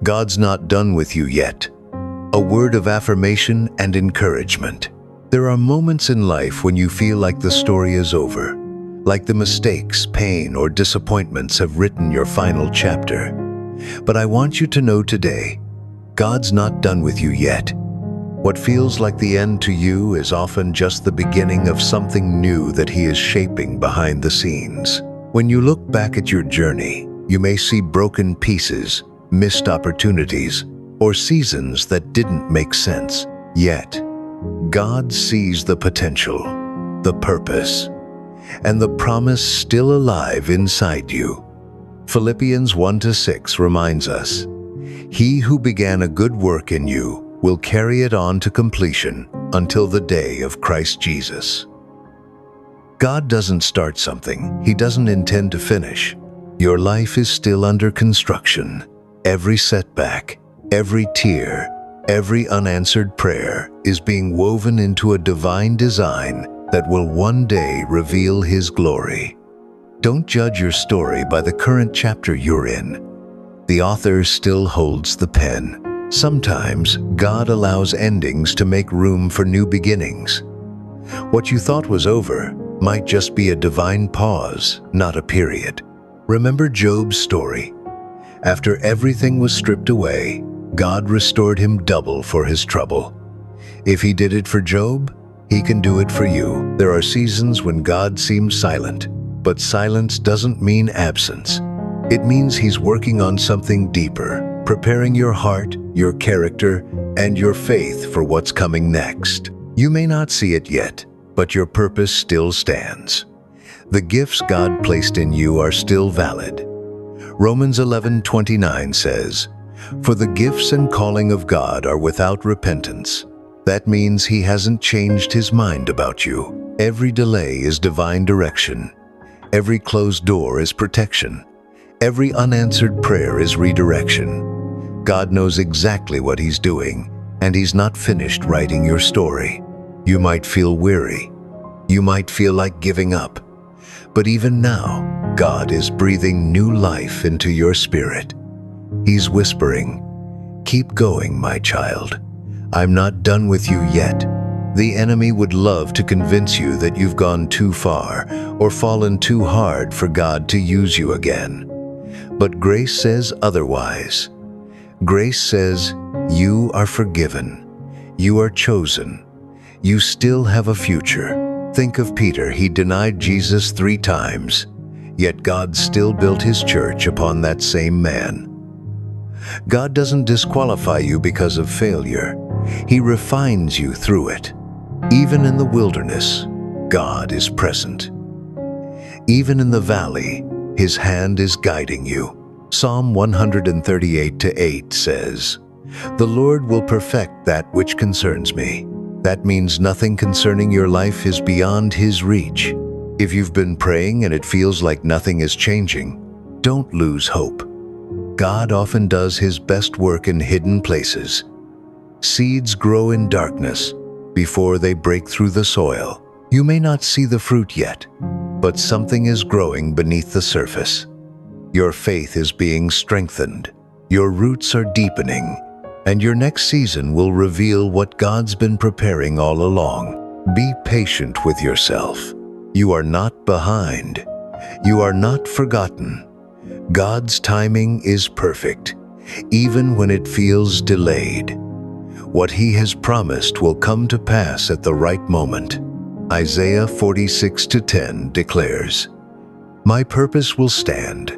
God's not done with you yet. A word of affirmation and encouragement. There are moments in life when you feel like the story is over, like the mistakes, pain, or disappointments have written your final chapter. But I want you to know today, God's not done with you yet. What feels like the end to you is often just the beginning of something new that He is shaping behind the scenes. When you look back at your journey, you may see broken pieces, missed opportunities, or seasons that didn't make sense. Yet, God sees the potential, the purpose, and the promise still alive inside you. Philippians 1-6 reminds us, "He who began a good work in you will carry it on to completion until the day of Christ Jesus." God doesn't start something He doesn't intend to finish. Your life is still under construction. Every setback, every tear, every unanswered prayer is being woven into a divine design that will one day reveal His glory. Don't judge your story by the current chapter you're in. The author still holds the pen. Sometimes God allows endings to make room for new beginnings. What you thought was over might just be a divine pause, not a period. Remember Job's story. After everything was stripped away, God restored him double for his trouble. If He did it for Job, He can do it for you. There are seasons when God seems silent, but silence doesn't mean absence. It means He's working on something deeper, preparing your heart, your character, and your faith for what's coming next. You may not see it yet, but your purpose still stands. The gifts God placed in you are still valid. Romans 11:29 says, "For the gifts and calling of God are without repentance." That means He hasn't changed His mind about you. Every delay is divine direction. Every closed door is protection. Every unanswered prayer is redirection. God knows exactly what He's doing, and He's not finished writing your story. You might feel weary. You might feel like giving up. But even now, God is breathing new life into your spirit. He's whispering, "Keep going, my child. I'm not done with you yet." The enemy would love to convince you that you've gone too far or fallen too hard for God to use you again. But grace says otherwise. Grace says, you are forgiven. You are chosen. You still have a future. Think of Peter. He denied Jesus 3 times, yet God still built His church upon that same man. God doesn't disqualify you because of failure. He refines you through it. Even in the wilderness, God is present. Even in the valley, His hand is guiding you. Psalm 138:8 says, "The Lord will perfect that which concerns me." That means nothing concerning your life is beyond His reach. If you've been praying and it feels like nothing is changing, don't lose hope. God often does His best work in hidden places. Seeds grow in darkness before they break through the soil. You may not see the fruit yet, but something is growing beneath the surface. Your faith is being strengthened. Your roots are deepening, and your next season will reveal what God's been preparing all along. Be patient with yourself. You are not behind. You are not forgotten. God's timing is perfect, even when it feels delayed. What He has promised will come to pass at the right moment. Isaiah 46:10 declares, "My purpose will stand,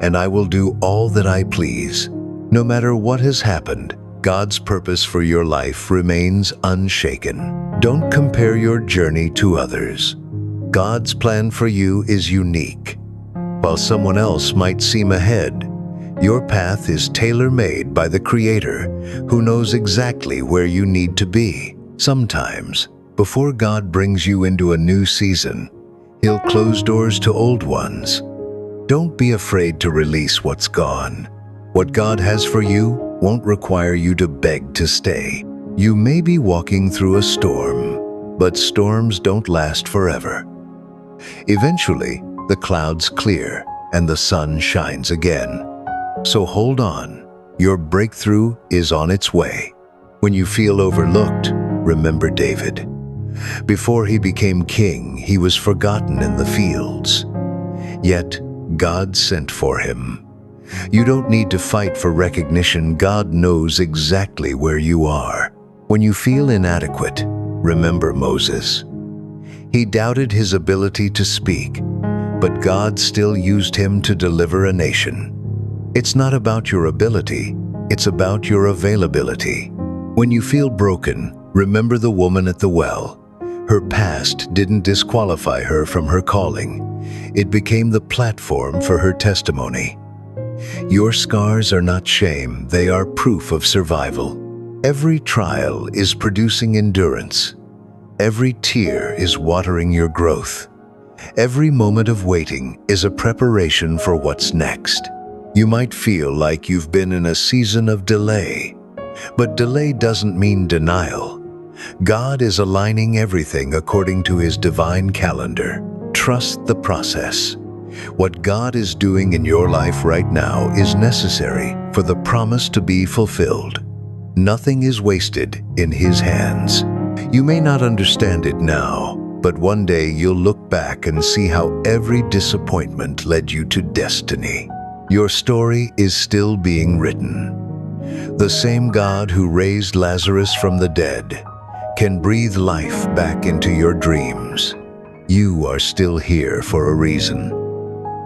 and I will do all that I please." No matter what has happened, God's purpose for your life remains unshaken. Don't compare your journey to others. God's plan for you is unique. While someone else might seem ahead, your path is tailor-made by the Creator, who knows exactly where you need to be. Sometimes, before God brings you into a new season, He'll close doors to old ones. Don't be afraid to release what's gone. What God has for you won't require you to beg to stay. You may be walking through a storm, but storms don't last forever. Eventually, the clouds clear and the sun shines again. So hold on. Your breakthrough is on its way. When you feel overlooked, remember David. Before he became king, he was forgotten in the fields. Yet, God sent for him. You don't need to fight for recognition. God knows exactly where you are. When you feel inadequate, remember Moses. He doubted his ability to speak, but God still used him to deliver a nation. It's not about your ability, it's about your availability. When you feel broken, remember the woman at the well. Her past didn't disqualify her from her calling. It became the platform for her testimony. Your scars are not shame, they are proof of survival. Every trial is producing endurance. Every tear is watering your growth. Every moment of waiting is a preparation for what's next. You might feel like you've been in a season of delay, but delay doesn't mean denial. God is aligning everything according to His divine calendar. Trust the process. What God is doing in your life right now is necessary for the promise to be fulfilled. Nothing is wasted in His hands. You may not understand it now, but one day you'll look back and see how every disappointment led you to destiny. Your story is still being written. The same God who raised Lazarus from the dead can breathe life back into your dreams. You are still here for a reason.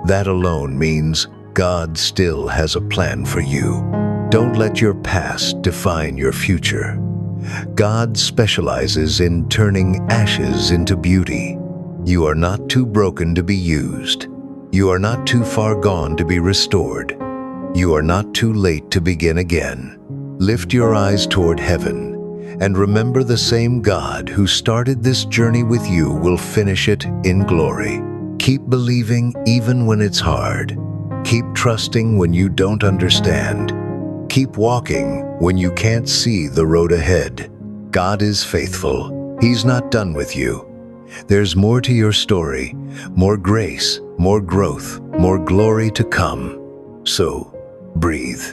That alone means God still has a plan for you. Don't let your past define your future. God specializes in turning ashes into beauty. You are not too broken to be used. You are not too far gone to be restored. You are not too late to begin again. Lift your eyes toward heaven and remember the same God who started this journey with you will finish it in glory. Keep believing even when it's hard. Keep trusting when you don't understand. Keep walking when you can't see the road ahead. God is faithful. He's not done with you. There's more to your story, more grace, more growth, more glory to come. So, breathe.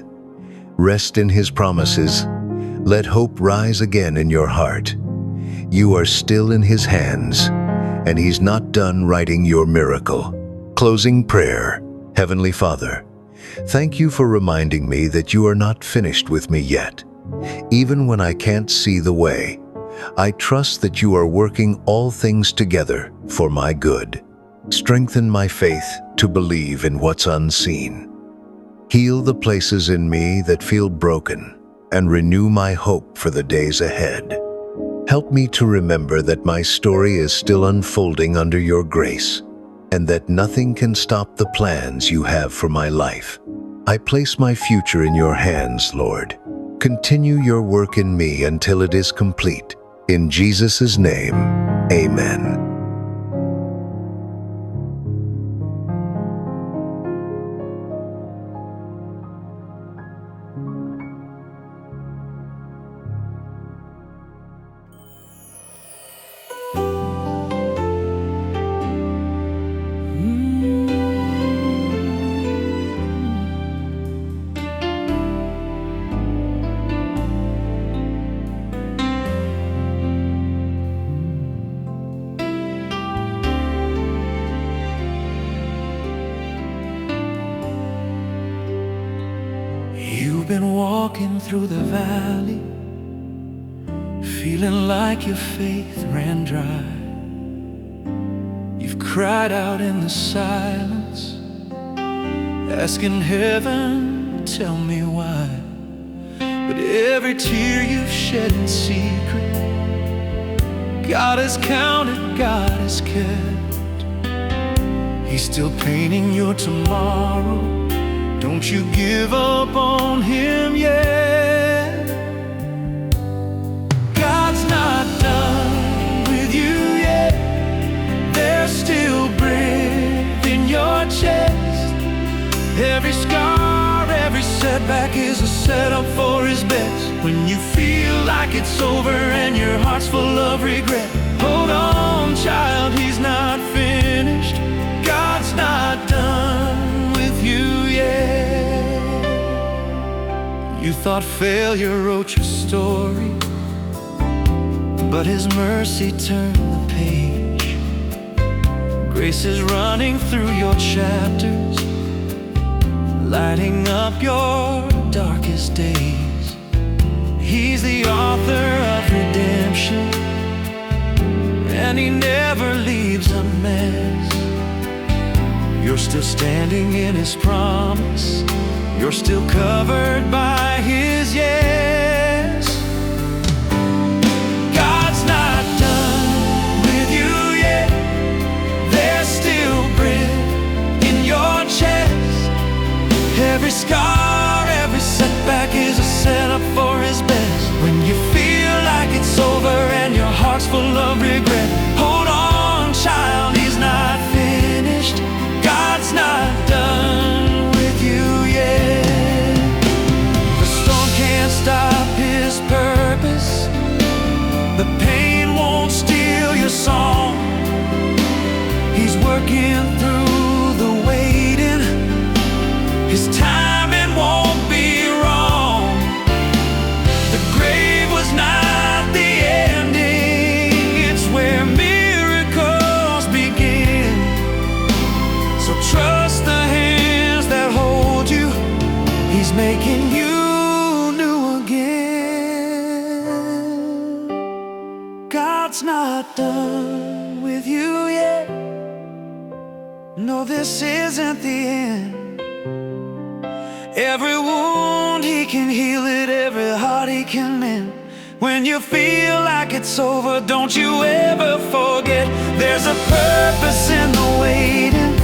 Rest in His promises. Let hope rise again in your heart. You are still in His hands, and He's not done writing your miracle. Closing prayer. Heavenly Father, thank you for reminding me that you are not finished with me yet. Even when I can't see the way, I trust that you are working all things together for my good. Strengthen my faith to believe in what's unseen. Heal the places in me that feel broken and renew my hope for the days ahead. Help me to remember that my story is still unfolding under your grace and that nothing can stop the plans you have for my life. I place my future in your hands, Lord. Continue your work in me until it is complete. In Jesus' name, amen. You've been walking through the valley, feeling like your faith ran dry. You've cried out in the silence, asking heaven, tell me why. But every tear you've shed in secret, God has counted, God has kept. He's still painting your tomorrow. Don't you give up on Him yet. God's not done with you yet. There's still breath in your chest. Every scar, every setback is a setup for His best. When you feel like it's over and your heart's full of regret, hold on, child, He's not finished. God's not done with you yet. thought failure wrote your story, but His mercy turned the page. Grace is running through your chapters, lighting up your darkest days. He's the author of redemption, and He never leaves a mess. You're still standing in His promise. You're still covered by His yes. God's not done with you yet. There's still breath in your chest. Every scar, every setback is a setup for His best. When you feel like it's over and your heart's full of regret, hold on, child, He's not finished. God's not done with you yet. The storm can't stop His purpose. The pain won't steal your song. He's working through the waiting. His timing won't be wrong. The grave was not the ending. It's where miracles begin. So trust the hands that hold you. He's making you new again. God's not done with you yet. No, this isn't the end. Every wound He can heal it, every heart He can mend. When you feel like it's over, don't you ever forget there's a purpose in the waiting.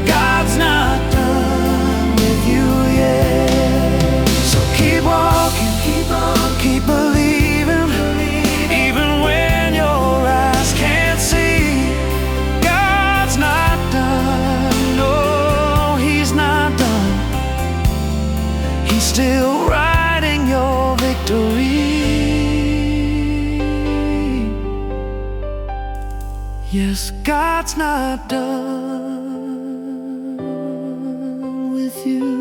God's not done with you yet. So keep walking, keep believing, even when your eyes can't see. God's not done, no, He's not done. He's still writing your victory. Yes, God's not done with you.